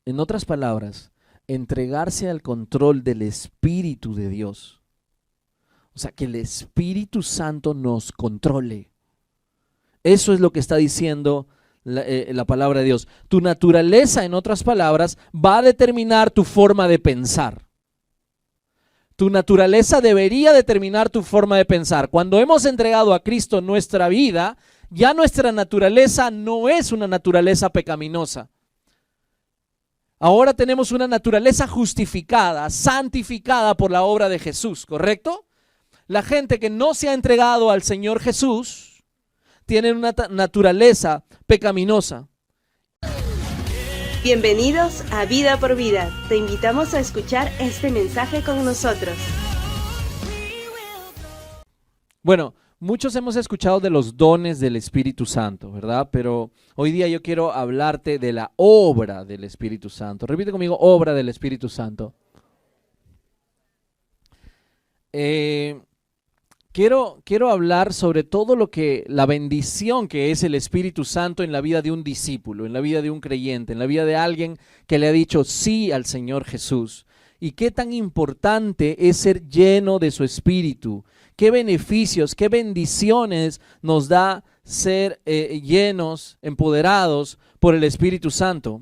En otras palabras, entregarse al control del Espíritu de Dios. O sea, que el Espíritu Santo nos controle. Eso es lo que está diciendo la palabra de Dios. Tu naturaleza, en otras palabras, va a determinar tu forma de pensar. Tu naturaleza debería determinar tu forma de pensar. Cuando hemos entregado a Cristo nuestra vida, ya nuestra naturaleza no es una naturaleza pecaminosa. Ahora tenemos una naturaleza justificada, santificada por la obra de Jesús, ¿correcto? La gente que no se ha entregado al Señor Jesús tiene una naturaleza pecaminosa. Bienvenidos a Vida por Vida. Te invitamos a escuchar este mensaje con nosotros. Bueno, muchos hemos escuchado de los dones del Espíritu Santo, ¿verdad? Pero hoy día yo quiero hablarte de la obra del Espíritu Santo. Repite conmigo, obra del Espíritu Santo. Quiero hablar sobre todo la bendición que es el Espíritu Santo en la vida de un discípulo, en la vida de un creyente, en la vida de alguien que le ha dicho sí al Señor Jesús. Y qué tan importante es ser lleno de su Espíritu. Qué beneficios, qué bendiciones nos da ser llenos, empoderados por el Espíritu Santo.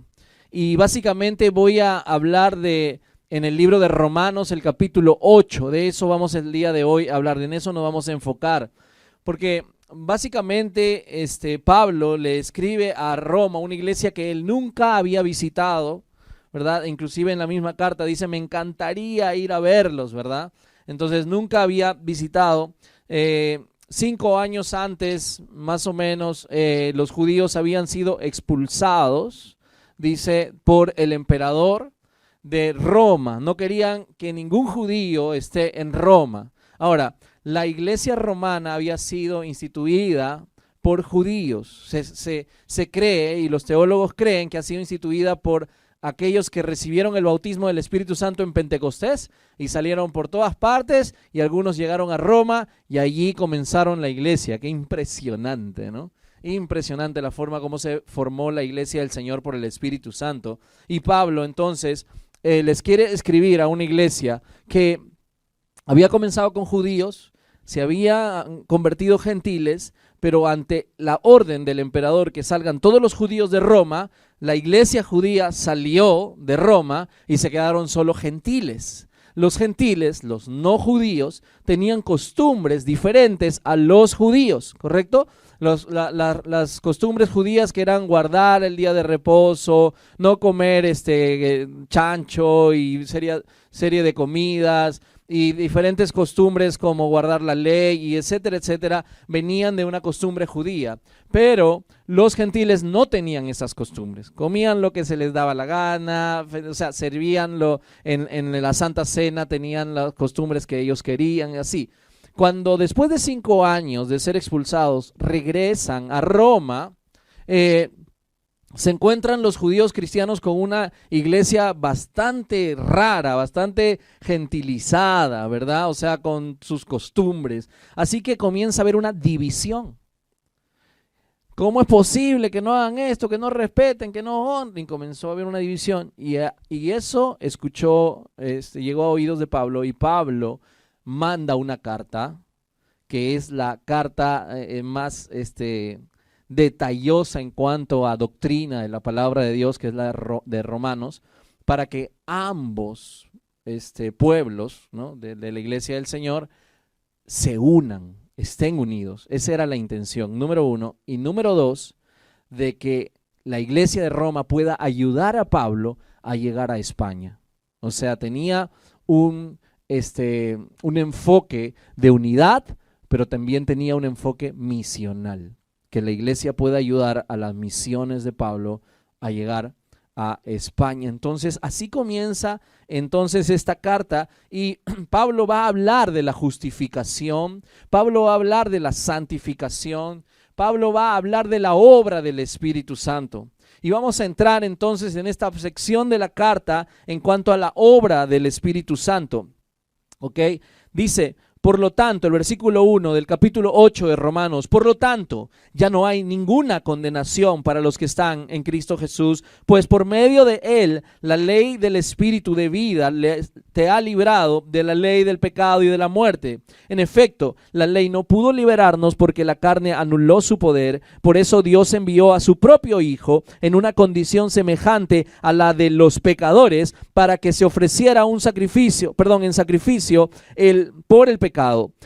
Y básicamente voy a hablar en el libro de Romanos, el capítulo 8, de eso vamos el día de hoy a hablar, en eso nos vamos a enfocar, porque básicamente Pablo le escribe a Roma, una iglesia que él nunca había visitado, ¿verdad? Inclusive en la misma carta dice, me encantaría ir a verlos, ¿verdad? Entonces nunca había visitado. 5 años antes, más o menos, los judíos habían sido expulsados, dice, por el emperador de Roma. No querían que ningún judío esté en Roma. Ahora, la iglesia romana había sido instituida por judíos. Se cree, y los teólogos creen, que ha sido instituida por aquellos que recibieron el bautismo del Espíritu Santo en Pentecostés y salieron por todas partes, y algunos llegaron a Roma y allí comenzaron la iglesia. Qué impresionante, ¿no? Impresionante la forma como se formó la iglesia del Señor por el Espíritu Santo. Y Pablo entonces les quiere escribir a una iglesia que había comenzado con judíos, se había convertido gentiles, pero ante la orden del emperador que salgan todos los judíos de Roma, la iglesia judía salió de Roma y se quedaron solo gentiles. Los gentiles, los no judíos, tenían costumbres diferentes a los judíos, ¿correcto? Las costumbres judías, que eran guardar el día de reposo, no comer chancho y serie de comidas, y diferentes costumbres como guardar la ley y etcétera, etcétera, venían de una costumbre judía. Pero los gentiles no tenían esas costumbres, comían lo que se les daba la gana, o sea, servían en la Santa Cena, tenían las costumbres que ellos querían y así. Cuando después de 5 años de ser expulsados regresan a Roma, se encuentran los judíos cristianos con una iglesia bastante rara, bastante gentilizada, ¿verdad? O sea, con sus costumbres. Así que comienza a haber una división. ¿Cómo es posible que no hagan esto, que no respeten, que no honren? Comenzó a haber una división y eso llegó a oídos de Pablo, y Pablo manda una carta, que es la carta más detallosa en cuanto a doctrina de la palabra de Dios, que es la de Romanos, para que ambos pueblos, ¿no?, de la iglesia del Señor se unan, estén unidos. Esa era la intención, número 1. Y número 2, de que la iglesia de Roma pueda ayudar a Pablo a llegar a España. O sea, tenía un enfoque de unidad, pero también tenía un enfoque misional, que la iglesia pueda ayudar a las misiones de Pablo a llegar a España. Entonces, así comienza entonces esta carta, y Pablo va a hablar de la justificación, Pablo va a hablar de la santificación, Pablo va a hablar de la obra del Espíritu Santo. Y vamos a entrar entonces en esta sección de la carta en cuanto a la obra del Espíritu Santo. ¿Ok? Dice, Por lo tanto, el versículo 1 del capítulo 8 de Romanos, por lo tanto, ya no hay ninguna condenación para los que están en Cristo Jesús, pues por medio de él, la ley del Espíritu de vida te ha librado de la ley del pecado y de la muerte. En efecto, la ley no pudo liberarnos porque la carne anuló su poder, por eso Dios envió a su propio Hijo en una condición semejante a la de los pecadores, para que se ofreciera en sacrificio por el pecado.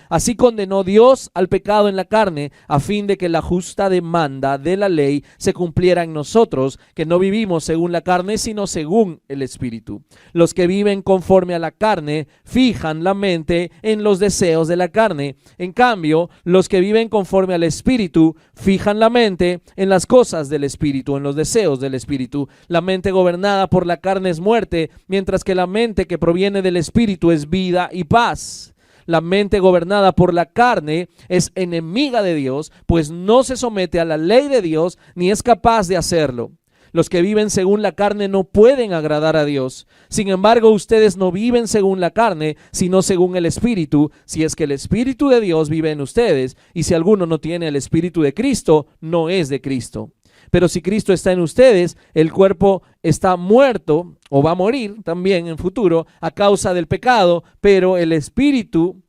Así condenó Dios al pecado en la carne, a fin de que la justa demanda de la ley se cumpliera en nosotros, que no vivimos según la carne, sino según el Espíritu. Los que viven conforme a la carne fijan la mente en los deseos de la carne. En cambio, los que viven conforme al Espíritu fijan la mente en las cosas del Espíritu, en los deseos del Espíritu. La mente gobernada por la carne es muerte, mientras que la mente que proviene del Espíritu es vida y paz. La mente gobernada por la carne es enemiga de Dios, pues no se somete a la ley de Dios ni es capaz de hacerlo. Los que viven según la carne no pueden agradar a Dios. Sin embargo, ustedes no viven según la carne, sino según el Espíritu, si es que el Espíritu de Dios vive en ustedes. Y si alguno no tiene el Espíritu de Cristo, no es de Cristo. Pero si Cristo está en ustedes, el cuerpo está muerto o va a morir también en futuro a causa del pecado, pero el Espíritu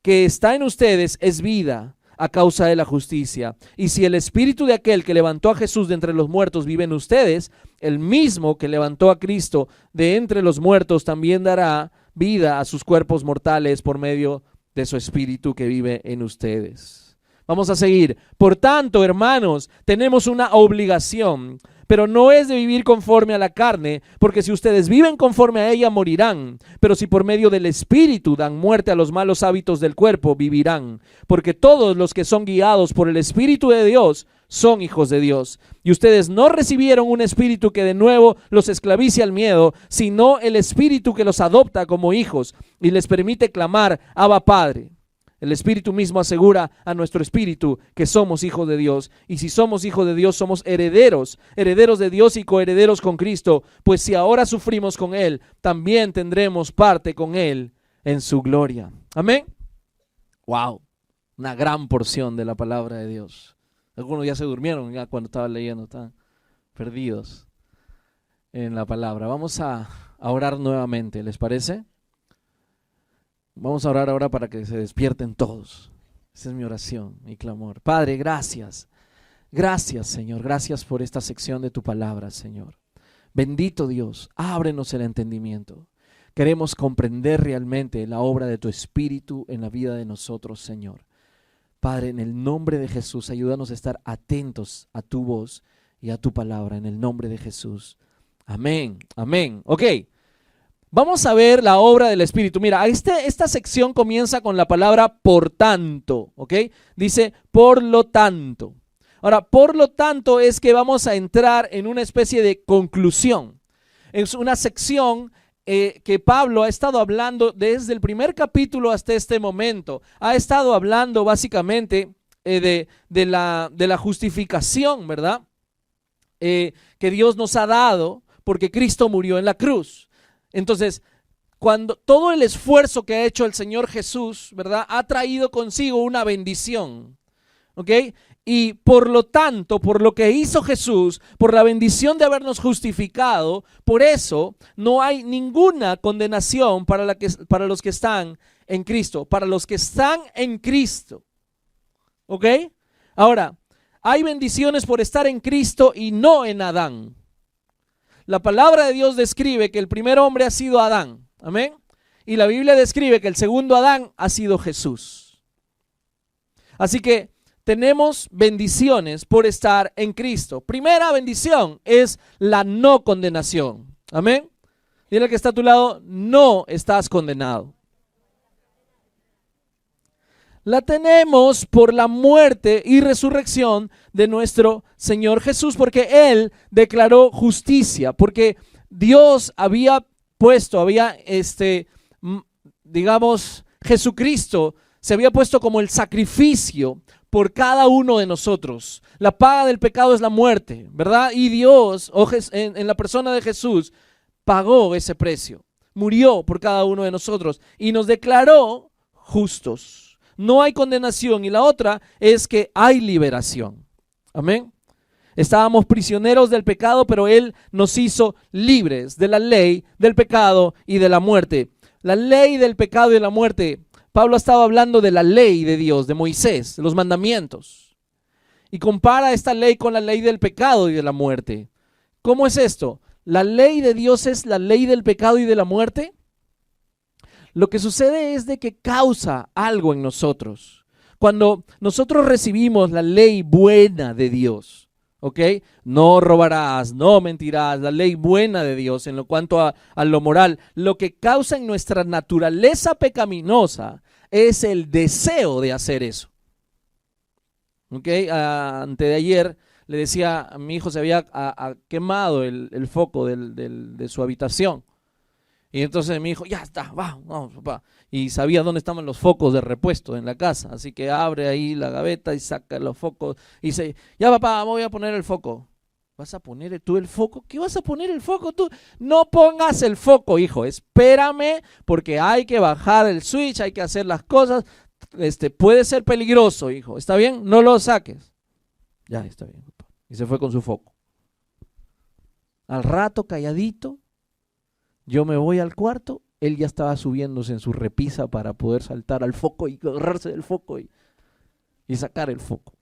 que está en ustedes es vida a causa de la justicia. Y si el Espíritu de aquel que levantó a Jesús de entre los muertos vive en ustedes, el mismo que levantó a Cristo de entre los muertos también dará vida a sus cuerpos mortales por medio de su Espíritu que vive en ustedes. Vamos a seguir. Por tanto, hermanos, tenemos una obligación, pero no es de vivir conforme a la carne, porque si ustedes viven conforme a ella, morirán. Pero si por medio del Espíritu dan muerte a los malos hábitos del cuerpo, vivirán. Porque todos los que son guiados por el Espíritu de Dios son hijos de Dios. Y ustedes no recibieron un espíritu que de nuevo los esclavice al miedo, sino el Espíritu que los adopta como hijos y les permite clamar, Abba, Padre. El Espíritu mismo asegura a nuestro espíritu que somos hijos de Dios. Y si somos hijos de Dios, somos herederos, herederos de Dios y coherederos con Cristo. Pues si ahora sufrimos con Él, también tendremos parte con Él en su gloria. Amén. Wow, una gran porción de la palabra de Dios. Algunos ya se durmieron ya cuando estaban leyendo, estaban perdidos en la palabra. Vamos a orar nuevamente, ¿les parece? Vamos a orar ahora para que se despierten todos. Esa es mi oración, mi clamor. Padre, gracias. Gracias, Señor. Gracias por esta sección de tu palabra, Señor. Bendito Dios, ábrenos el entendimiento. Queremos comprender realmente la obra de tu Espíritu en la vida de nosotros, Señor. Padre, en el nombre de Jesús, ayúdanos a estar atentos a tu voz y a tu palabra, en el nombre de Jesús. Amén, amén. Ok. Vamos a ver la obra del Espíritu. Mira, esta sección comienza con la palabra por tanto, ¿ok? Dice por lo tanto. Ahora, por lo tanto es que vamos a entrar en una especie de conclusión. Es una sección que Pablo ha estado hablando desde el primer capítulo hasta este momento. Ha estado hablando básicamente de la justificación, ¿verdad? Que Dios nos ha dado porque Cristo murió en la cruz. Entonces, cuando todo el esfuerzo que ha hecho el Señor Jesús, ¿verdad?, ha traído consigo una bendición, ¿ok? Y por lo tanto, por lo que hizo Jesús, por la bendición de habernos justificado, por eso no hay ninguna condenación para los que están en Cristo, para los que están en Cristo, ¿ok? Ahora, hay bendiciones por estar en Cristo y no en Adán. La palabra de Dios describe que el primer hombre ha sido Adán, amén, y la Biblia describe que el segundo Adán ha sido Jesús. Así que tenemos bendiciones por estar en Cristo. Primera bendición es la no condenación, amén. Dile al que está a tu lado, no estás condenado. La tenemos por la muerte y resurrección de nuestro Señor Jesús, porque Él declaró justicia, porque Dios había puesto, Jesucristo se había puesto como el sacrificio por cada uno de nosotros. La paga del pecado es la muerte, ¿verdad? Y Dios, en la persona de Jesús, pagó ese precio, murió por cada uno de nosotros y nos declaró justos. No hay condenación. Y la otra es que hay liberación. Amén. Estábamos prisioneros del pecado, pero Él nos hizo libres de la ley, del pecado y de la muerte. La ley del pecado y de la muerte. Pablo ha estado hablando de la ley de Dios, de Moisés, de los mandamientos. Y compara esta ley con la ley del pecado y de la muerte. ¿Cómo es esto? ¿La ley de Dios es la ley del pecado y de la muerte? Lo que sucede es de que causa algo en nosotros. Cuando nosotros recibimos la ley buena de Dios, ¿ok? No robarás, no mentirás, la ley buena de Dios en lo cuanto a lo moral, lo que causa en nuestra naturaleza pecaminosa es el deseo de hacer eso. ¿Ok? Antes de ayer le decía a mi hijo, se había quemado el foco de su habitación. Y entonces mi hijo, ya está, vamos papá. Y sabía dónde estaban los focos de repuesto en la casa. Así que abre ahí la gaveta y saca los focos. Y dice, ya papá, voy a poner el foco. ¿Vas a poner tú el foco? ¿Qué vas a poner el foco tú? No pongas el foco, hijo. Espérame porque hay que bajar el switch, hay que hacer las cosas. Puede ser peligroso, hijo. ¿Está bien? No lo saques. Ya, está bien, papá. Y se fue con su foco. Al rato, calladito, yo me voy al cuarto, él ya estaba subiéndose en su repisa para poder saltar al foco y agarrarse del foco y sacar el foco.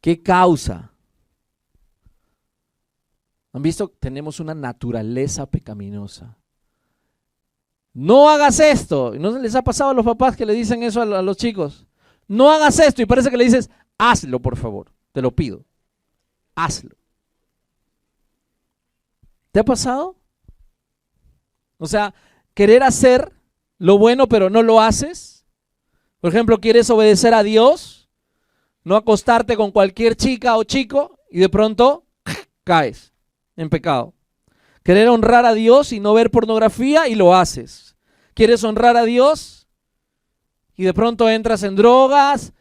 ¿Qué causa? ¿Han visto? Tenemos una naturaleza pecaminosa. No hagas esto. ¿No les ha pasado a los papás que le dicen eso a los chicos? No hagas esto y parece que le dices, hazlo por favor, te lo pido, hazlo. ¿Te ha pasado? O sea, querer hacer lo bueno pero no lo haces. Por ejemplo, quieres obedecer a Dios, no acostarte con cualquier chica o chico y de pronto caes en pecado. Querer honrar a Dios y no ver pornografía y lo haces. Quieres honrar a Dios y de pronto entras en drogas,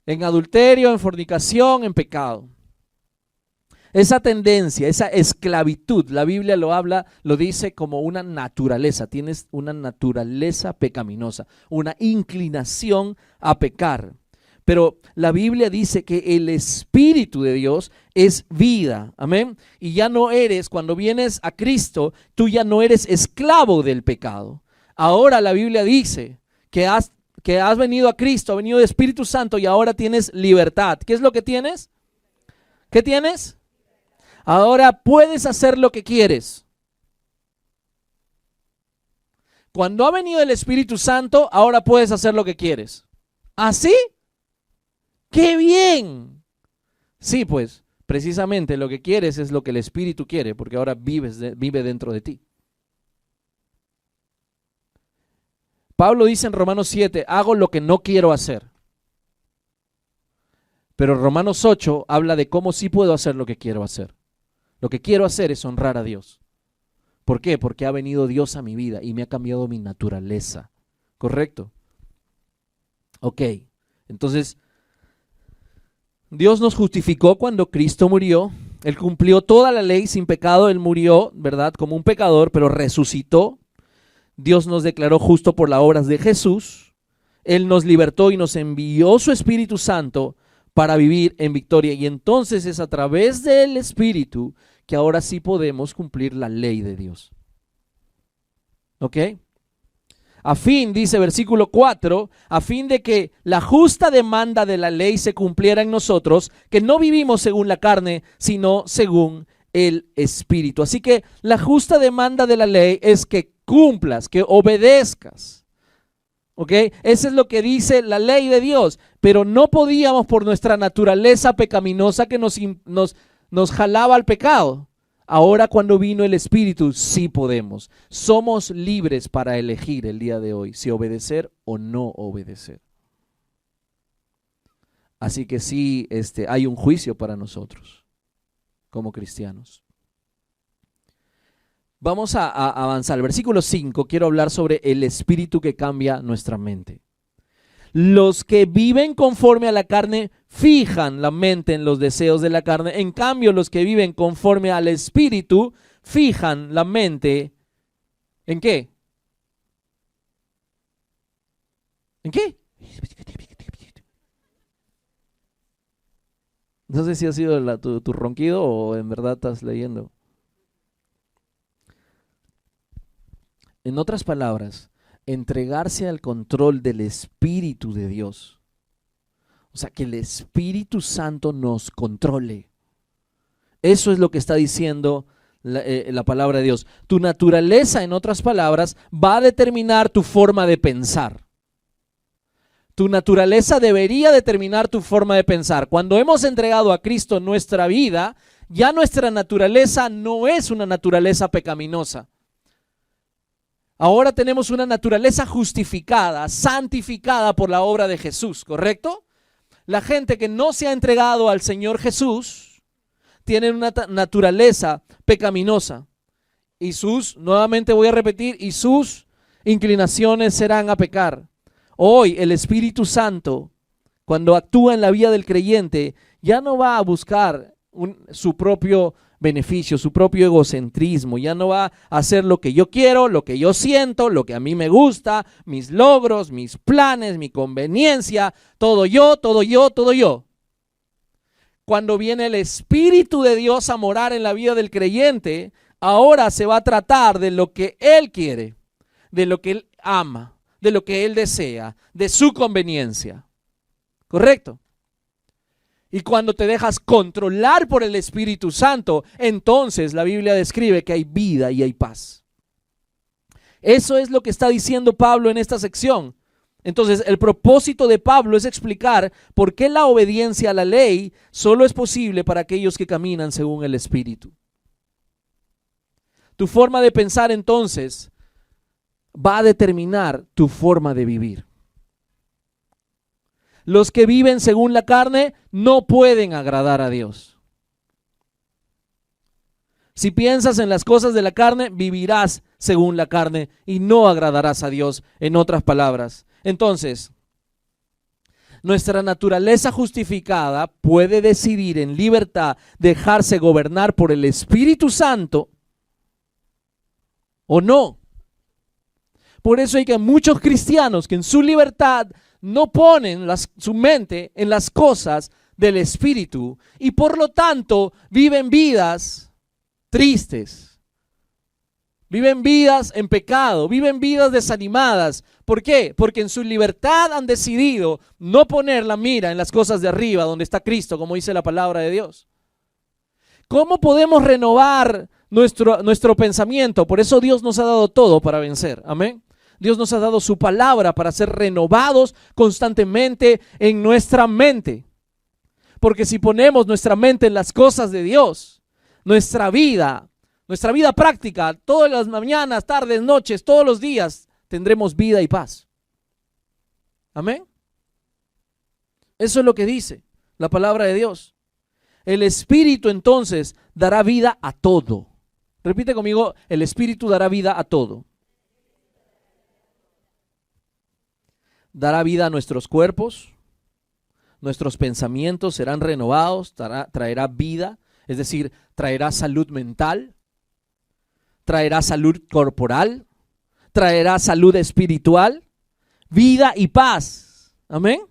en adulterio, en fornicación, en pecado. Esa tendencia, esa esclavitud, la Biblia lo habla, lo dice como una naturaleza. Tienes una naturaleza pecaminosa, una inclinación a pecar. Pero la Biblia dice que el Espíritu de Dios es vida, amén. Y ya no eres, cuando vienes a Cristo, tú ya no eres esclavo del pecado. Ahora la Biblia dice que has venido a Cristo, ha venido el Espíritu Santo y ahora tienes libertad. ¿Qué es lo que tienes? ¿Qué tienes? Ahora puedes hacer lo que quieres. Cuando ha venido el Espíritu Santo, ahora puedes hacer lo que quieres. ¿Así? ¡Qué bien! Sí, pues, precisamente lo que quieres es lo que el Espíritu quiere, porque ahora vive dentro de ti. Pablo dice en Romanos 7, hago lo que no quiero hacer. Pero Romanos 8 habla de cómo sí puedo hacer lo que quiero hacer. Lo que quiero hacer es honrar a Dios. ¿Por qué? Porque ha venido Dios a mi vida y me ha cambiado mi naturaleza. ¿Correcto? Ok, entonces Dios nos justificó cuando Cristo murió. Él cumplió toda la ley sin pecado. Él murió, ¿verdad? Como un pecador, pero resucitó. Dios nos declaró justo por las obras de Jesús. Él nos libertó y nos envió su Espíritu Santo para vivir en victoria. Y entonces es a través del Espíritu que ahora sí podemos cumplir la ley de Dios. ¿Ok? A fin, dice versículo 4, a fin de que la justa demanda de la ley se cumpliera en nosotros, que no vivimos según la carne, sino según el Espíritu. Así que la justa demanda de la ley es que cumplas, que obedezcas. ¿Ok? Eso es lo que dice la ley de Dios, pero no podíamos por nuestra naturaleza pecaminosa que nos jalaba al pecado. Ahora cuando vino el Espíritu sí podemos. Somos libres para elegir el día de hoy si obedecer o no obedecer. Así que sí, hay un juicio para nosotros como cristianos. Vamos a avanzar. Versículo 5, quiero hablar sobre el espíritu que cambia nuestra mente. Los que viven conforme a la carne fijan la mente en los deseos de la carne. En cambio, los que viven conforme al espíritu fijan la mente ¿En qué? ¿En qué? No sé si ha sido tu ronquido o en verdad estás leyendo. En otras palabras, entregarse al control del Espíritu de Dios. O sea, que el Espíritu Santo nos controle. Eso es lo que está diciendo la palabra de Dios. Tu naturaleza, en otras palabras, va a determinar tu forma de pensar. Tu naturaleza debería determinar tu forma de pensar. Cuando hemos entregado a Cristo nuestra vida, ya nuestra naturaleza no es una naturaleza pecaminosa. Ahora tenemos una naturaleza justificada, santificada por la obra de Jesús, ¿correcto? La gente que no se ha entregado al Señor Jesús tiene una naturaleza pecaminosa. Nuevamente voy a repetir, y sus inclinaciones serán a pecar. Hoy el Espíritu Santo, cuando actúa en la vida del creyente, ya no va a buscar su propio beneficio, su propio egocentrismo. Ya no va a hacer lo que yo quiero, lo que yo siento, lo que a mí me gusta, mis logros, mis planes, mi conveniencia, todo yo, todo yo, todo yo. Cuando viene el Espíritu de Dios a morar en la vida del creyente, ahora se va a tratar de lo que Él quiere, de lo que Él ama, de lo que Él desea, de su conveniencia. ¿Correcto? Y cuando te dejas controlar por el Espíritu Santo, entonces la Biblia describe que hay vida y hay paz. Eso es lo que está diciendo Pablo en esta sección. Entonces, el propósito de Pablo es explicar por qué la obediencia a la ley solo es posible para aquellos que caminan según el Espíritu. Tu forma de pensar entonces va a determinar tu forma de vivir. Los que viven según la carne no pueden agradar a Dios. Si piensas en las cosas de la carne, vivirás según la carne y no agradarás a Dios, en otras palabras. Entonces, nuestra naturaleza justificada puede decidir en libertad dejarse gobernar por el Espíritu Santo o no. Por eso hay que muchos cristianos que en su libertad no ponen su mente en las cosas del Espíritu y por lo tanto viven vidas tristes, viven vidas en pecado, viven vidas desanimadas. ¿Por qué? Porque en su libertad han decidido no poner la mira en las cosas de arriba donde está Cristo, como dice la palabra de Dios. ¿Cómo podemos renovar nuestro pensamiento? Por eso Dios nos ha dado todo para vencer. Amén. Dios nos ha dado su palabra para ser renovados constantemente en nuestra mente. Porque si ponemos nuestra mente en las cosas de Dios, nuestra vida práctica, todas las mañanas, tardes, noches, todos los días, tendremos vida y paz. Amén. Eso es lo que dice la palabra de Dios. El Espíritu entonces dará vida a todo. Repite conmigo, el Espíritu dará vida a todo. Dará vida a nuestros cuerpos, nuestros pensamientos serán renovados, traerá vida, es decir, traerá salud mental, traerá salud corporal, traerá salud espiritual, vida y paz. Amén.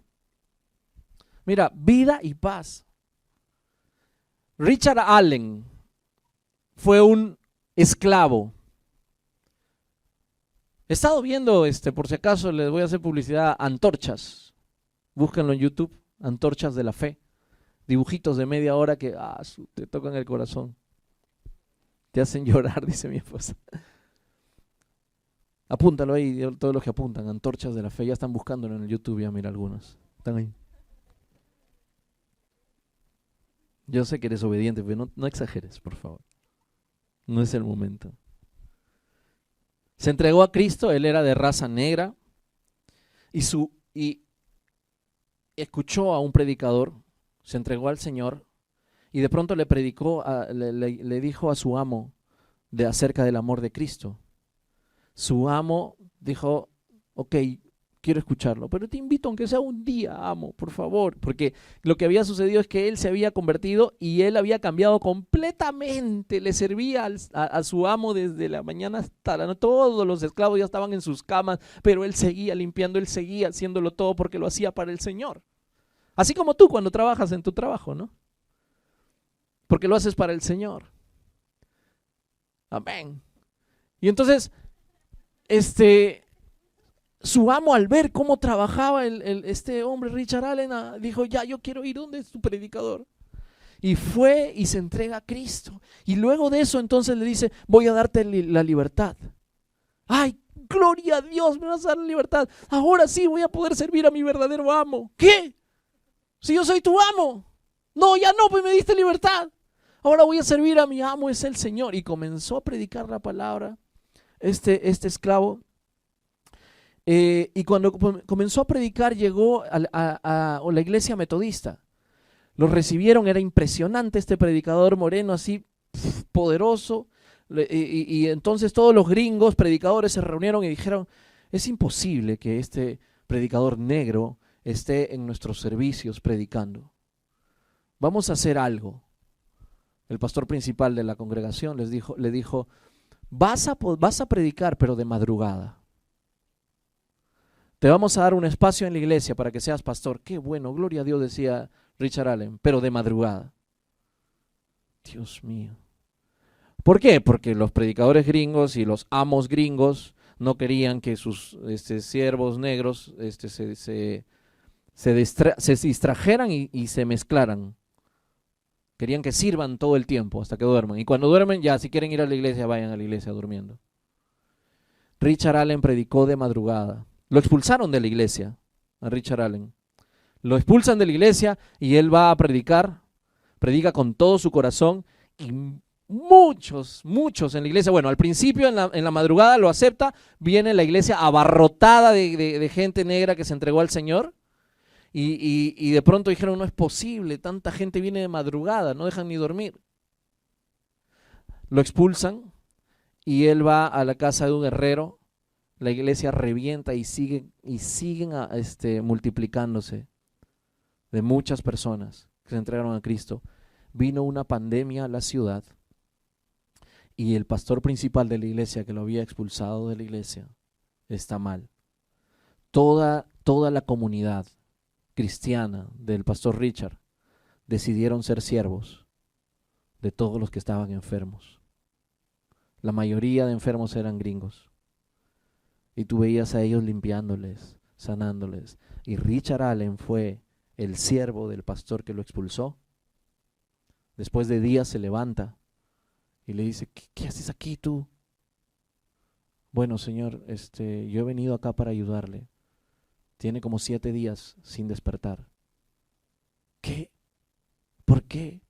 Mira, vida y paz. Richard Allen fue un esclavo. He estado viendo, por si acaso les voy a hacer publicidad, Antorchas. Búsquenlo en YouTube, Antorchas de la Fe. Dibujitos de media hora que te tocan el corazón. Te hacen llorar, dice mi esposa. Apúntalo ahí, todos los que apuntan, Antorchas de la Fe. Ya están buscándolo en el YouTube, ya mira algunos. Están ahí. Yo sé que eres obediente, pero no exageres, por favor. No es el momento. Se entregó a Cristo, él era de raza negra y escuchó a un predicador, se entregó al Señor y de pronto le predicó, le dijo a su amo acerca del amor de Cristo. Su amo dijo, ok, quiero escucharlo, pero te invito aunque sea un día, amo, por favor, porque lo que había sucedido es que él se había convertido y él había cambiado completamente, le servía a su amo desde la mañana hasta la noche, todos los esclavos ya estaban en sus camas, pero él seguía limpiando, él seguía haciéndolo todo porque lo hacía para el Señor. Así como tú cuando trabajas en tu trabajo, ¿no? Porque lo haces para el Señor. Amén. Y entonces, su amo, al ver cómo trabajaba este hombre, Richard Allen, dijo, ya, yo quiero ir donde es tu predicador. Y fue y se entrega a Cristo. Y luego de eso entonces le dice, voy a darte la libertad. ¡Ay, gloria a Dios, me vas a dar la libertad! Ahora sí voy a poder servir a mi verdadero amo. ¿Qué? Si yo soy tu amo. No, ya no, pues me diste libertad. Ahora voy a servir a mi amo, es el Señor. Y comenzó a predicar la palabra este esclavo. Y cuando comenzó a predicar, llegó a la iglesia metodista. Los recibieron, era impresionante este predicador moreno, así poderoso. Y entonces todos los gringos predicadores se reunieron y dijeron, es imposible que este predicador negro esté en nuestros servicios predicando. Vamos a hacer algo. El pastor principal de la congregación le dijo, vas a predicar, pero de madrugada. Te vamos a dar un espacio en la iglesia para que seas pastor. Qué bueno, gloria a Dios, decía Richard Allen, pero de madrugada. Dios mío. ¿Por qué? Porque los predicadores gringos y los amos gringos no querían que sus siervos negros se distrajeran y se mezclaran. Querían que sirvan todo el tiempo hasta que duerman. Y cuando duermen, ya, si quieren ir a la iglesia, vayan a la iglesia durmiendo. Richard Allen predicó de madrugada. Lo expulsaron de la iglesia, a Richard Allen. Lo expulsan de la iglesia y él va a predicar. Predica con todo su corazón y muchos en la iglesia, bueno, al principio en la madrugada lo acepta, viene la iglesia abarrotada de gente negra que se entregó al Señor. Y de pronto dijeron, no es posible, tanta gente viene de madrugada, no dejan ni dormir. Lo expulsan y él va a la casa de un herrero, la iglesia revienta y siguen multiplicándose de muchas personas que se entregaron a Cristo. Vino una pandemia a la ciudad y el pastor principal de la iglesia que lo había expulsado de la iglesia está mal. Toda la comunidad cristiana del pastor Richard decidieron ser siervos de todos los que estaban enfermos. La mayoría de enfermos eran gringos y tú veías a ellos limpiándoles, sanándoles, y Richard Allen fue el siervo del pastor que lo expulsó. Después de días se levanta y le dice, ¿qué haces aquí tú? Bueno, señor, yo he venido acá para ayudarle. Tiene como 7 días sin despertar. ¿Qué? ¿Por qué?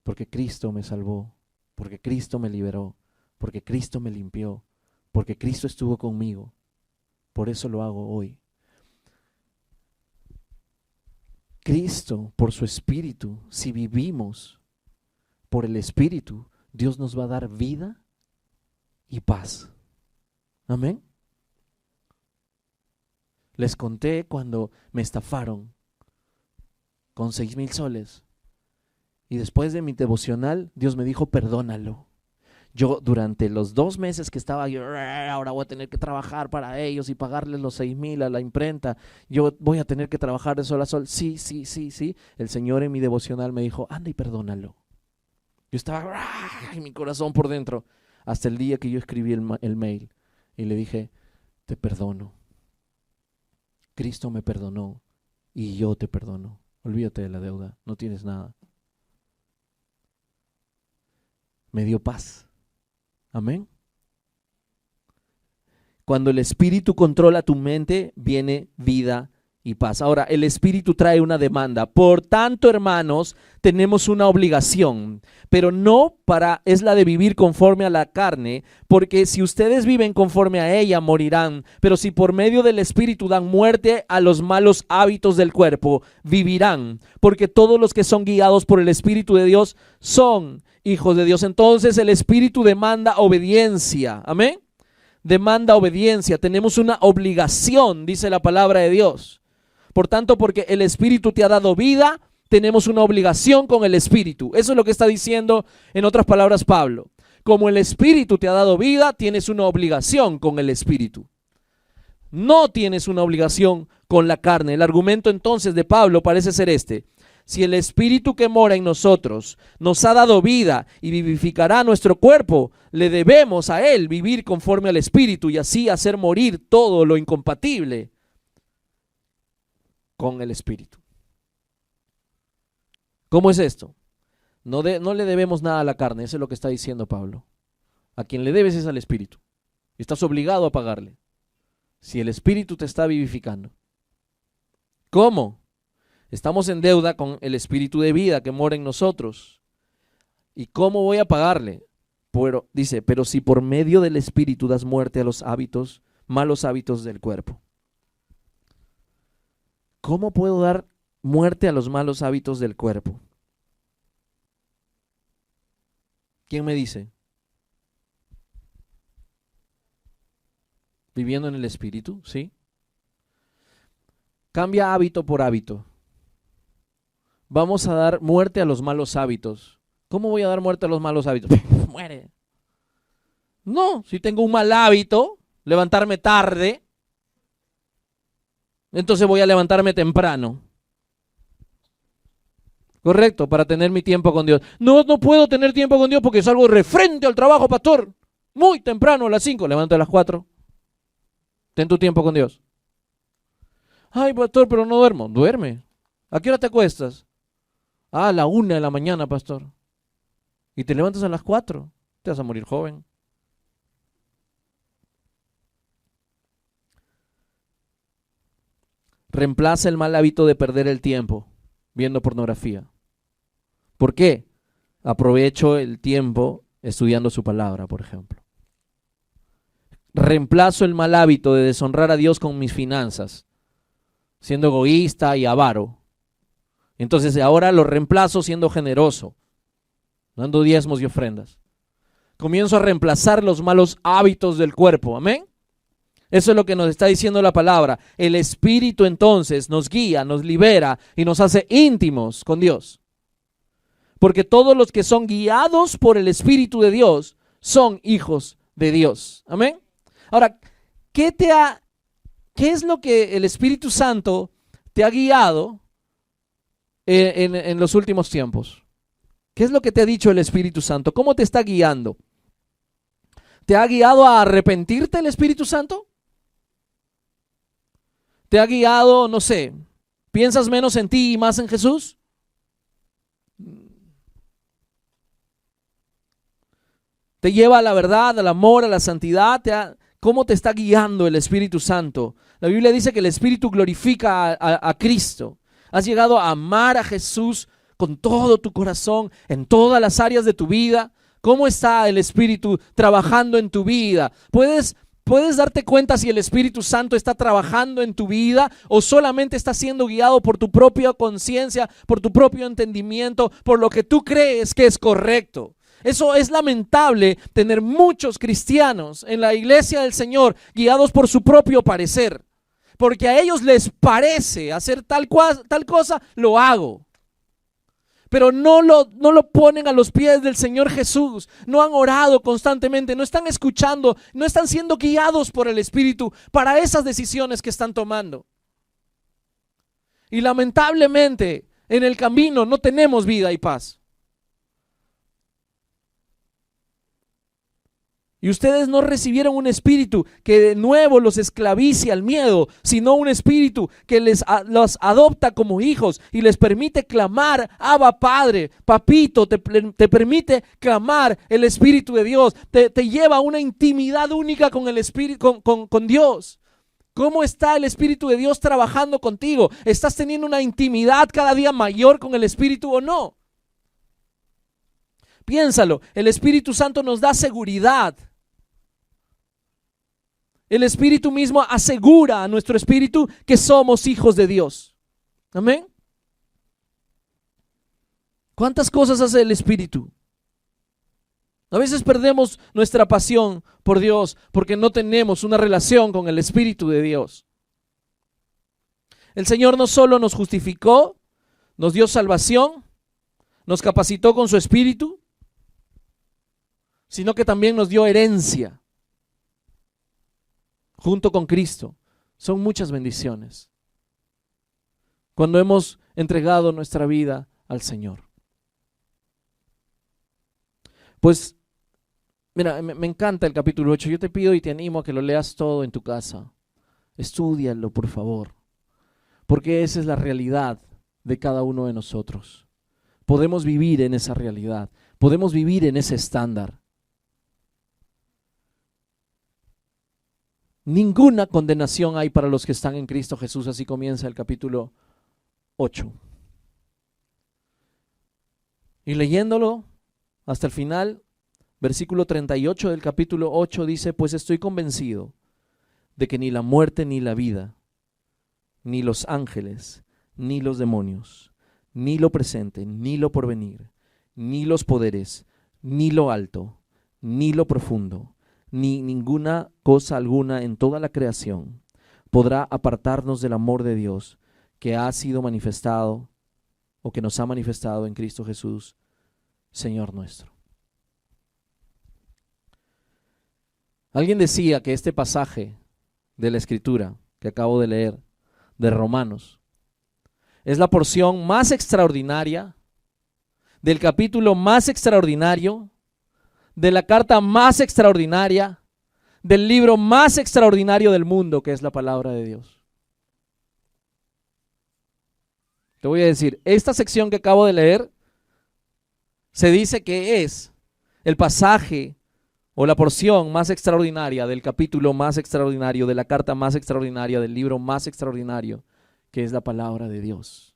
Porque Cristo me salvó, porque Cristo me liberó, porque Cristo me limpió, porque Cristo estuvo conmigo. Por eso lo hago hoy. Cristo, por su Espíritu, si vivimos por el Espíritu, Dios nos va a dar vida y paz. Amén. Les conté cuando me estafaron con 6,000 soles. Y después de mi devocional, Dios me dijo, perdónalo. Yo durante los 2 meses que estaba yo, ahora voy a tener que trabajar para ellos y pagarles los 6,000 a la imprenta. Yo voy a tener que trabajar de sol a sol. Sí. El Señor en mi devocional me dijo, anda y perdónalo. Yo estaba en mi corazón por dentro. Hasta el día que yo escribí el mail y le dije, te perdono. Cristo me perdonó y yo te perdono. Olvídate de la deuda, no tienes nada. Me dio paz. Amén. Cuando el Espíritu controla tu mente, viene vida y paz. Ahora, el Espíritu trae una demanda. Por tanto, hermanos, tenemos una obligación, pero no es la de vivir conforme a la carne, porque si ustedes viven conforme a ella, morirán. Pero si por medio del Espíritu dan muerte a los malos hábitos del cuerpo, vivirán. Porque todos los que son guiados por el Espíritu de Dios son hijos de Dios. Entonces el Espíritu demanda obediencia. Amén. demanda obediencia, tenemos una obligación, dice la palabra de Dios. Por tanto, porque el Espíritu te ha dado vida, tenemos una obligación con el Espíritu. Eso es lo que está diciendo, en otras palabras, Pablo. Como el Espíritu te ha dado vida, tienes una obligación con el Espíritu. No tienes una obligación con la carne. El argumento entonces de Pablo parece ser este: si el Espíritu que mora en nosotros nos ha dado vida y vivificará nuestro cuerpo, le debemos a Él vivir conforme al Espíritu y así hacer morir todo lo incompatible con el Espíritu. ¿Cómo es esto? No le debemos nada a la carne, eso es lo que está diciendo Pablo. A quien le debes es al Espíritu. Y estás obligado a pagarle. Si el Espíritu te está vivificando. ¿Cómo? Estamos en deuda con el Espíritu de vida que mora en nosotros. ¿Y cómo voy a pagarle? Dice, pero si por medio del Espíritu das muerte a los hábitos, malos hábitos del cuerpo. ¿Cómo puedo dar muerte a los malos hábitos del cuerpo? ¿Quién me dice? Viviendo en el Espíritu, ¿sí? Cambia hábito por hábito. Vamos a dar muerte a los malos hábitos. ¿Cómo voy a dar muerte a los malos hábitos? Muere. No, si tengo un mal hábito, levantarme tarde, entonces voy a levantarme temprano. Correcto, para tener mi tiempo con Dios. No puedo tener tiempo con Dios porque salgo frente al trabajo, pastor. Muy temprano, a las 5, levanto a las 4. Ten tu tiempo con Dios. Ay, pastor, pero no duermo. Duerme. ¿A qué hora te acuestas? A la 1 de la mañana, pastor. Y te levantas a las 4. Te vas a morir joven. Reemplaza el mal hábito de perder el tiempo viendo pornografía. ¿Por qué? Aprovecho el tiempo estudiando su palabra, por ejemplo. Reemplazo el mal hábito de deshonrar a Dios con mis finanzas, siendo egoísta y avaro. Entonces ahora lo reemplazo siendo generoso, dando diezmos y ofrendas. Comienzo a reemplazar los malos hábitos del cuerpo. Amén. Eso es lo que nos está diciendo la palabra. El Espíritu entonces nos guía, nos libera y nos hace íntimos con Dios. Porque todos los que son guiados por el Espíritu de Dios son hijos de Dios. Amén. Ahora, ¿qué es lo que el Espíritu Santo te ha guiado en los últimos tiempos? ¿Qué es lo que te ha dicho el Espíritu Santo? ¿Cómo te está guiando? ¿Te ha guiado a arrepentirte el Espíritu Santo? ¿Te ha guiado, no sé, piensas menos en ti y más en Jesús? ¿Te lleva a la verdad, al amor, a la santidad? ¿Cómo te está guiando el Espíritu Santo? La Biblia dice que el Espíritu glorifica a Cristo. Has llegado a amar a Jesús con todo tu corazón, en todas las áreas de tu vida. ¿Cómo está el Espíritu trabajando en tu vida? ¿Puedes darte cuenta si el Espíritu Santo está trabajando en tu vida o solamente está siendo guiado por tu propia conciencia, por tu propio entendimiento, por lo que tú crees que es correcto? Eso es lamentable, tener muchos cristianos en la iglesia del Señor guiados por su propio parecer, porque a ellos les parece hacer tal cosa, lo hago. Pero no lo ponen a los pies del Señor Jesús, no han orado constantemente, no están escuchando, no están siendo guiados por el Espíritu para esas decisiones que están tomando. Y lamentablemente en el camino no tenemos vida y paz. Y ustedes no recibieron un espíritu que de nuevo los esclavice al miedo, sino un espíritu que los adopta como hijos y les permite clamar, Abba Padre, Papito, te permite clamar el Espíritu de Dios, te lleva a una intimidad única con el Espíritu, con Dios. ¿Cómo está el Espíritu de Dios trabajando contigo? ¿Estás teniendo una intimidad cada día mayor con el Espíritu o no? Piénsalo, el Espíritu Santo nos da seguridad. El Espíritu mismo asegura a nuestro espíritu que somos hijos de Dios. Amén. ¿Cuántas cosas hace el Espíritu? A veces perdemos nuestra pasión por Dios porque no tenemos una relación con el Espíritu de Dios. El Señor no solo nos justificó, nos dio salvación, nos capacitó con su Espíritu, sino que también nos dio herencia junto con Cristo. Son muchas bendiciones cuando hemos entregado nuestra vida al Señor. Pues, mira, me encanta el capítulo 8. Yo te pido y te animo a que lo leas todo en tu casa. Estúdialo, por favor, porque esa es la realidad de cada uno de nosotros. Podemos vivir en esa realidad, podemos vivir en ese estándar. Ninguna condenación hay para los que están en Cristo Jesús. Así comienza el capítulo 8. Y leyéndolo hasta el final, versículo 38 del capítulo 8 dice: pues estoy convencido de que ni la muerte ni la vida, ni los ángeles, ni los demonios, ni lo presente, ni lo porvenir, ni los poderes, ni lo alto, ni lo profundo, ni ninguna cosa alguna en toda la creación podrá apartarnos del amor de Dios que ha sido manifestado o que nos ha manifestado en Cristo Jesús, Señor nuestro. Alguien decía que este pasaje de la Escritura que acabo de leer, de Romanos, es la porción más extraordinaria, del capítulo más extraordinario, de la carta más extraordinaria, del libro más extraordinario del mundo, que es la palabra de Dios. Te voy a decir, esta sección que acabo de leer, se dice que es el pasaje o la porción más extraordinaria del capítulo más extraordinario, de la carta más extraordinaria, del libro más extraordinario, que es la palabra de Dios.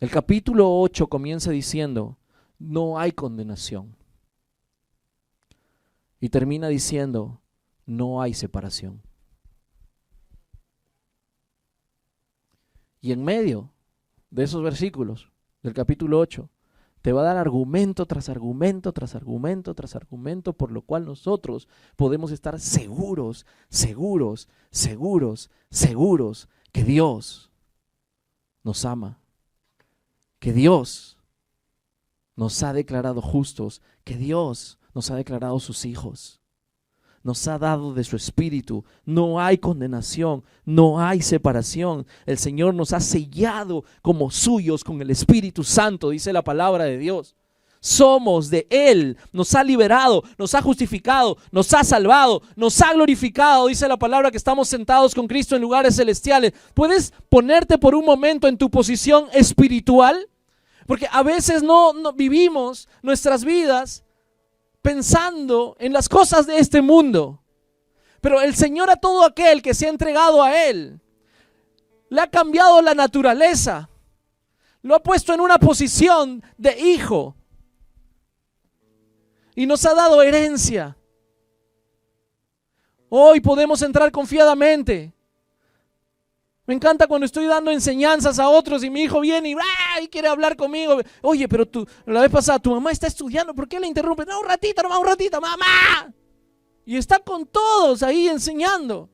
El capítulo 8 comienza diciendo: no hay condenación. Y termina diciendo: no hay separación. Y en medio de esos versículos del capítulo 8, te va a dar argumento tras argumento, tras argumento, tras argumento, por lo cual nosotros podemos estar seguros, seguros, seguros, seguros que Dios nos ama, que Dios nos ha declarado justos, que Dios nos ha declarado sus hijos, nos ha dado de su Espíritu. No hay condenación, no hay separación. El Señor nos ha sellado como suyos con el Espíritu Santo, dice la palabra de Dios. Somos de Él, nos ha liberado, nos ha justificado, nos ha salvado, nos ha glorificado, dice la palabra, que estamos sentados con Cristo en lugares celestiales. ¿Puedes ponerte por un momento en tu posición espiritual? Porque a veces no vivimos nuestras vidas pensando en las cosas de este mundo. Pero el Señor, a todo aquel que se ha entregado a Él, le ha cambiado la naturaleza, lo ha puesto en una posición de hijo y nos ha dado herencia. Hoy podemos entrar confiadamente. Me encanta cuando estoy dando enseñanzas a otros y mi hijo viene y quiere hablar conmigo. Oye, pero la vez pasada tu mamá está estudiando, ¿por qué le interrumpe? No, un ratito, nomás un ratito, mamá. Y está con todos ahí enseñando.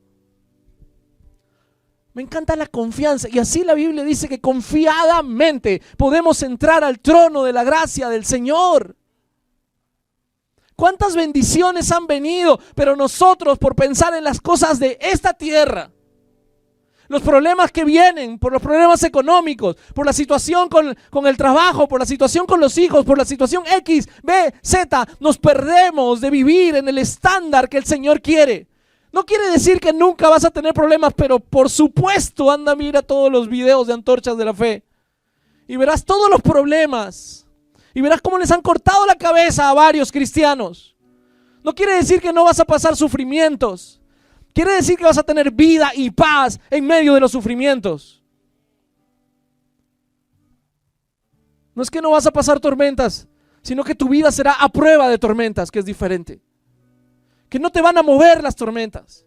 Me encanta la confianza, y así la Biblia dice que confiadamente podemos entrar al trono de la gracia del Señor. ¿Cuántas bendiciones han venido? Pero nosotros, por pensar en las cosas de esta tierra, los problemas que vienen, por los problemas económicos, por la situación con el trabajo, por la situación con los hijos, por la situación X, B, Z, nos perdemos de vivir en el estándar que el Señor quiere. No quiere decir que nunca vas a tener problemas, pero por supuesto, anda, mira todos los videos de Antorchas de la Fe y verás todos los problemas y verás cómo les han cortado la cabeza a varios cristianos. No quiere decir que no vas a pasar sufrimientos. Quiere decir que vas a tener vida y paz en medio de los sufrimientos. No es que no vas a pasar tormentas, sino que tu vida será a prueba de tormentas, que es diferente. Que no te van a mover las tormentas.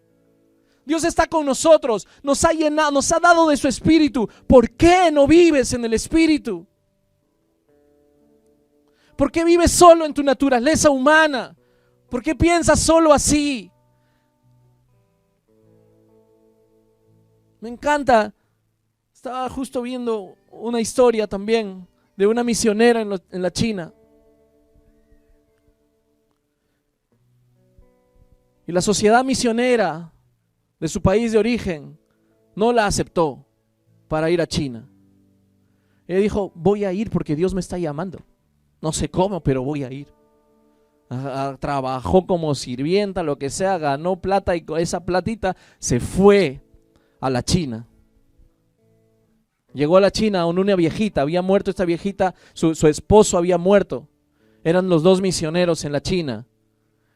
Dios está con nosotros, nos ha llenado, nos ha dado de su Espíritu. ¿Por qué no vives en el Espíritu? ¿Por qué vives solo en tu naturaleza humana? ¿Por qué piensas solo así? Me encanta. Estaba justo viendo una historia también de una misionera en la China. Y la sociedad misionera de su país de origen no la aceptó para ir a China. Ella dijo, voy a ir porque Dios me está llamando. No sé cómo, pero voy a ir. Trabajó como sirvienta, lo que sea, ganó plata y con esa platita se fue a la China. Llegó a la China con una viejita, había muerto esta viejita, su esposo había muerto. Eran los dos misioneros en la China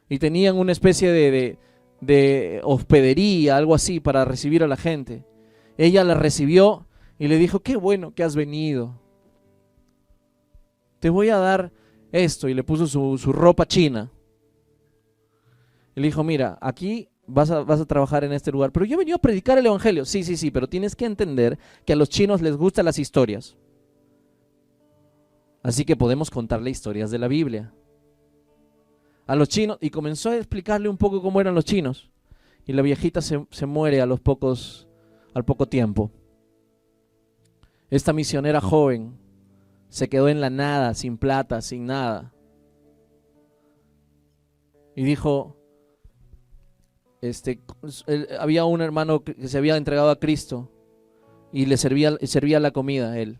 y tenían una especie de hospedería, algo así, para recibir a la gente. Ella la recibió y le dijo, qué bueno que has venido. Te voy a dar esto, y le puso su ropa china. Y le dijo, mira, aquí vas a trabajar en este lugar, pero yo he venido a predicar el evangelio. Sí, pero tienes que entender que a los chinos les gustan las historias. Así que podemos contarle historias de la Biblia a los chinos. Y comenzó a explicarle un poco cómo eran los chinos. Y la viejita se muere al poco tiempo. Esta misionera joven se quedó en la nada, sin plata, sin nada. Y dijo, había un hermano que se había entregado a Cristo y le servía la comida a él.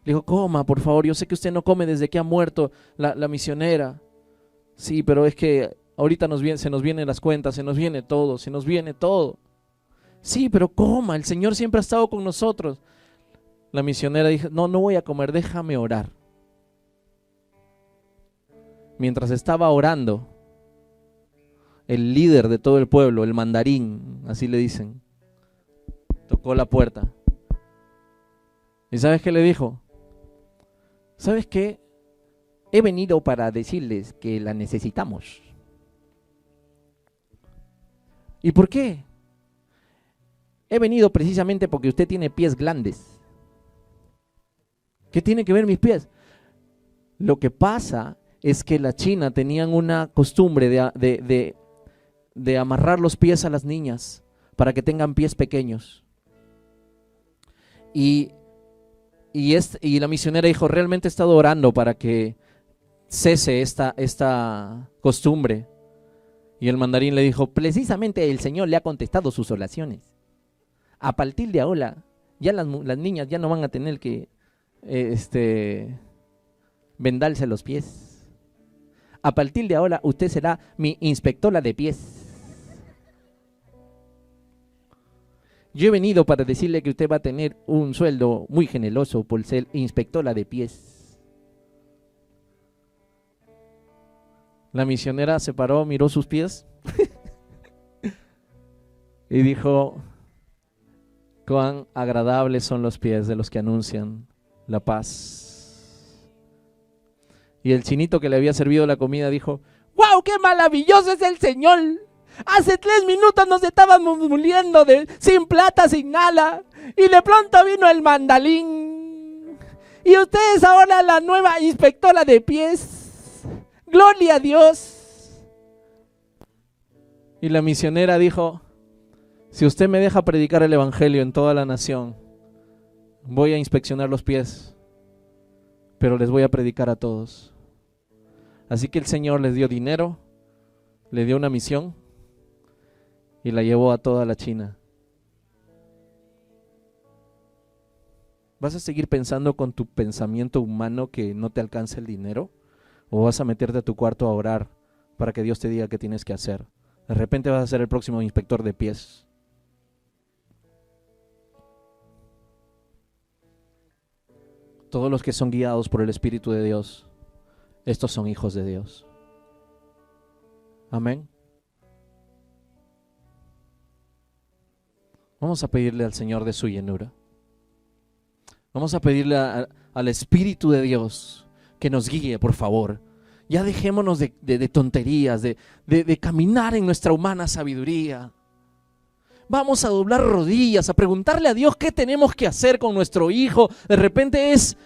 Le dijo, coma, por favor, yo sé que usted no come desde que ha muerto la misionera. Sí, pero es que ahorita se nos vienen las cuentas, se nos viene todo. Sí, pero coma, el Señor siempre ha estado con nosotros. La misionera dijo, no voy a comer, déjame orar. Mientras estaba orando, el líder de todo el pueblo, el mandarín, así le dicen, tocó la puerta. ¿Y sabes qué le dijo? ¿Sabes qué? He venido para decirles que la necesitamos. ¿Y por qué? He venido precisamente porque usted tiene pies grandes. ¿Qué tiene que ver mis pies? Lo que pasa es que la China tenían una costumbre de amarrar los pies a las niñas para que tengan pies pequeños. Y la misionera dijo, realmente he estado orando para que cese esta costumbre. Y el mandarín le dijo, precisamente el Señor le ha contestado sus oraciones. A partir de ahora, ya las niñas ya no van a tener que vendarse los pies. A partir de ahora usted será mi inspectora de pies. Yo he venido para decirle que usted va a tener un sueldo muy generoso por ser inspectora de pies. La misionera se paró, miró sus pies y dijo, cuán agradables son los pies de los que anuncian la paz. Y el chinito que le había servido la comida dijo, ¡wow, qué maravilloso es el Señor! Hace 3 minutos nos estábamos muriendo sin plata, sin nada, y de pronto vino el mandarín. Y usted es ahora la nueva inspectora de pies. ¡Gloria a Dios! Y la misionera dijo, si usted me deja predicar el evangelio en toda la nación, voy a inspeccionar los pies, pero les voy a predicar a todos. Así que el Señor les dio dinero, le dio una misión y la llevó a toda la China. ¿Vas a seguir pensando con tu pensamiento humano que no te alcanza el dinero? ¿O vas a meterte a tu cuarto a orar para que Dios te diga qué tienes que hacer? De repente vas a ser el próximo inspector de pies. Todos los que son guiados por el Espíritu de Dios, estos son hijos de Dios. Amén. Vamos a pedirle al Señor de su llenura. Vamos a pedirle al Espíritu de Dios que nos guíe, por favor. Ya dejémonos de tonterías, de caminar en nuestra humana sabiduría. Vamos a doblar rodillas, a preguntarle a Dios qué tenemos que hacer con nuestro hijo. De repente es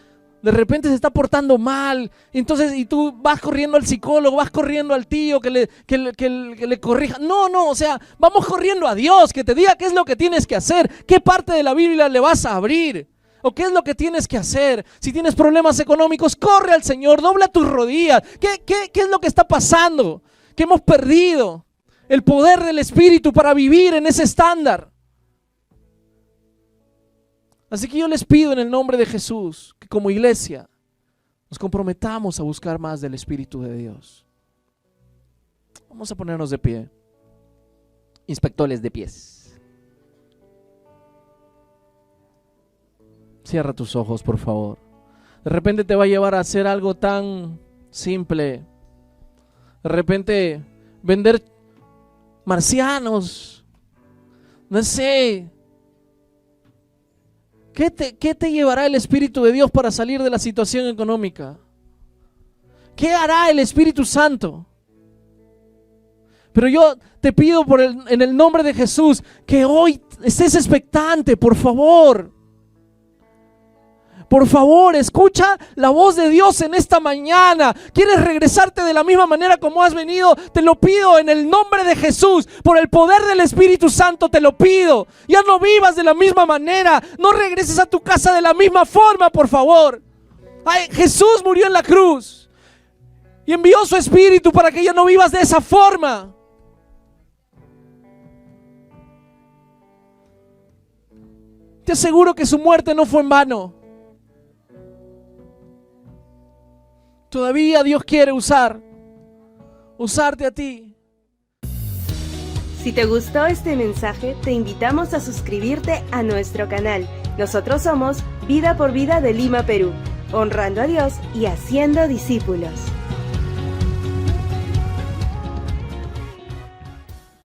de repente se está portando mal, entonces, y tú vas corriendo al psicólogo, vas corriendo al tío que le corrija. No, o sea, vamos corriendo a Dios, que te diga qué es lo que tienes que hacer, qué parte de la Biblia le vas a abrir, o qué es lo que tienes que hacer. Si tienes problemas económicos, corre al Señor, dobla tus rodillas. ¿Qué es lo que está pasando? Que hemos perdido el poder del Espíritu para vivir en ese estándar. Así que yo les pido en el nombre de Jesús que como iglesia nos comprometamos a buscar más del Espíritu de Dios. Vamos a ponernos de pie. Inspectores de pies. Cierra tus ojos, por favor. De repente te va a llevar a hacer algo tan simple. De repente vender marcianos. No sé. ¿Qué te llevará el Espíritu de Dios para salir de la situación económica? ¿Qué hará el Espíritu Santo? Pero yo te pido en el nombre de Jesús que hoy estés expectante, por favor. Por favor, escucha la voz de Dios en esta mañana. ¿Quieres regresarte de la misma manera como has venido? Te lo pido en el nombre de Jesús. Por el poder del Espíritu Santo te lo pido. Ya no vivas de la misma manera. No regreses a tu casa de la misma forma, por favor. Ay, Jesús murió en la cruz y envió su Espíritu para que ya no vivas de esa forma. Te aseguro que su muerte no fue en vano. Todavía Dios quiere usarte a ti. Si te gustó este mensaje, te invitamos a suscribirte a nuestro canal. Nosotros somos Vida por Vida de Lima, Perú, honrando a Dios y haciendo discípulos.